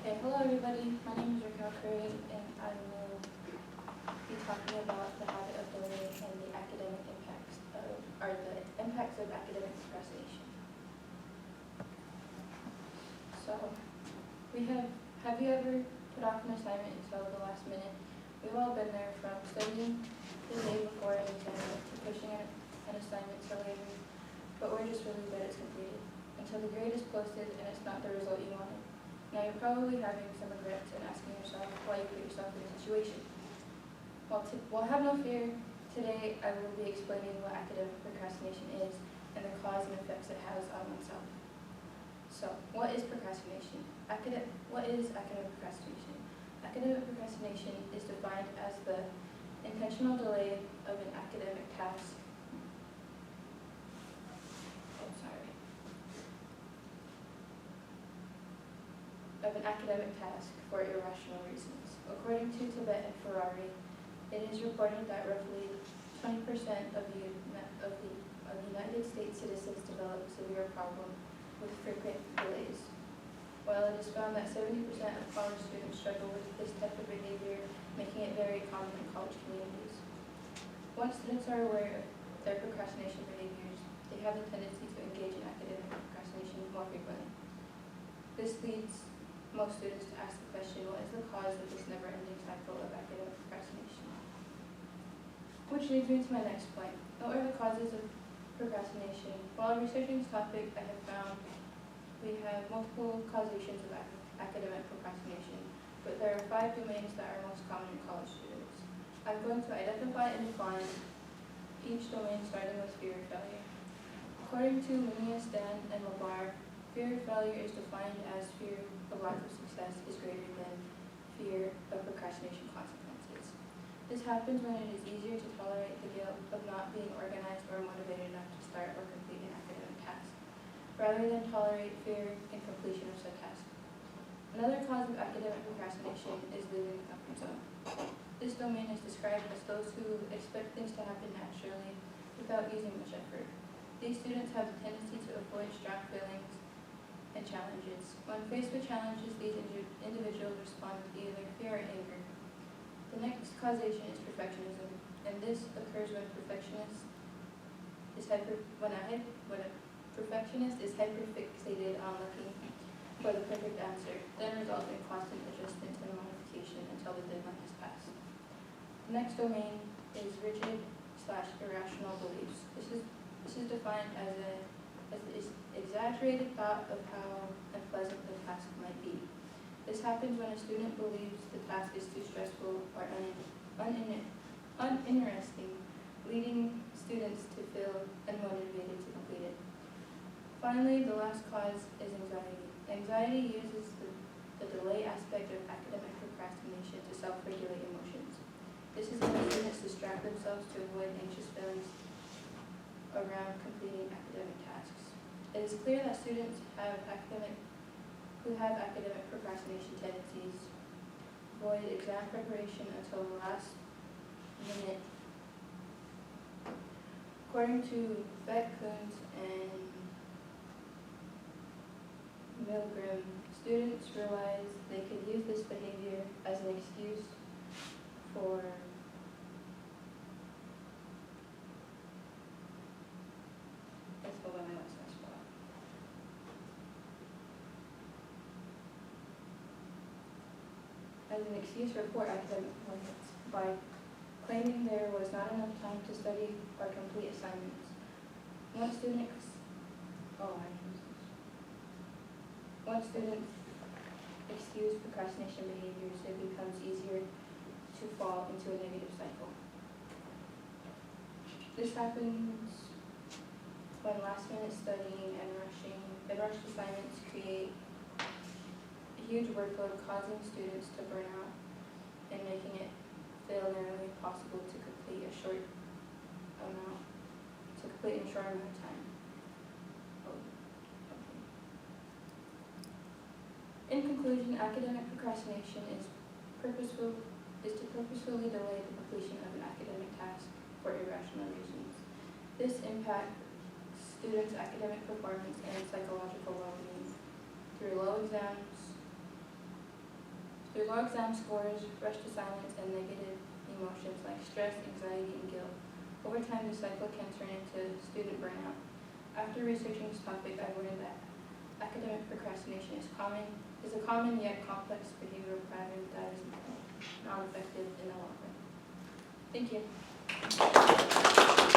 Okay, hello everybody. My name is Raquel Curry, and I will be talking about the habit of delaying and the academic impacts of academic procrastination. So, have you ever put off an assignment until the last minute? We've all been there, from studying the day before an exam to pushing an assignment till later, but we're just really good at completed until the grade is posted and it's not the result you wanted. Now you're probably having some regrets and asking yourself why you put yourself in a situation. Well, have no fear. Today I will be explaining what academic procrastination is and the cause and effects it has on oneself. So, what is procrastination? What is academic procrastination? Academic procrastination is defined as the intentional delay of an academic task. Of an academic task for irrational reasons. According to Tibet and Ferrari, it is reported that roughly 20% of the United States citizens develop severe problem with frequent delays, while it is found that 70% of college students struggle with this type of behavior, making it very common in college communities. Once students are aware of their procrastination behaviors, they have the tendency to engage in academic procrastination more frequently. This leads most students to ask the question, what is the cause of this never-ending cycle of academic procrastination? Which leads me to my next point. What are the causes of procrastination? While researching this topic, I have found we have multiple causations of academic procrastination, but there are 5 domains that are most common in college students. I'm going to identify and define each domain starting with fear of failure. According to Linnaeus, Dan, and Labar, fear of failure is defined as fear of lack of success is greater than fear of procrastination consequences. This happens when it is easier to tolerate the guilt of not being organized or motivated enough to start or complete an academic task, rather than tolerate fear in completion of said task. Another cause of academic procrastination is leaving the comfort zone. This domain is described as those who expect things to happen naturally without using much effort. These students have the tendency to avoid strong feelings and challenges. When faced with challenges, these individuals respond with either fear or anger. The next causation is perfectionism, and this occurs when a perfectionist is hyperfixated on looking for the perfect answer, then results in constant adjustment and modification until the deadline has passed. The next domain is rigid/irrational beliefs. This is defined as this exaggerated thought of how unpleasant the task might be. This happens when a student believes the task is too stressful or uninteresting, leading students to feel unmotivated to complete it. Finally, the last cause is anxiety. Anxiety uses the delay aspect of academic procrastination to self-regulate emotions. This is when students distract themselves to avoid anxious feelings around completing academic tasks. It is clear that students who have academic procrastination tendencies avoid exam preparation until the last minute. According to Beck, Kuntz, and Milgram, students realize they could use this behavior as an excuse for poor academic performance by claiming there was not enough time to study or complete assignments. Once students excuse procrastination behaviors, it becomes easier to fall into a negative cycle. This happens when last-minute studying and rushed assignments create a huge workload, causing students to burn out and making it feel nearly impossible to complete in a short amount of time. In conclusion, academic procrastination is to purposefully delay the completion of an academic task for irrational reasons. This impacts students' academic performance and psychological well-being through low exams Through low exam scores, rush to silence, and negative emotions like stress, anxiety, and guilt, over time the cycle can turn into student burnout. After researching this topic, I learned that academic procrastination is a common yet complex behavioral pattern that is not effective in the long run. Thank you.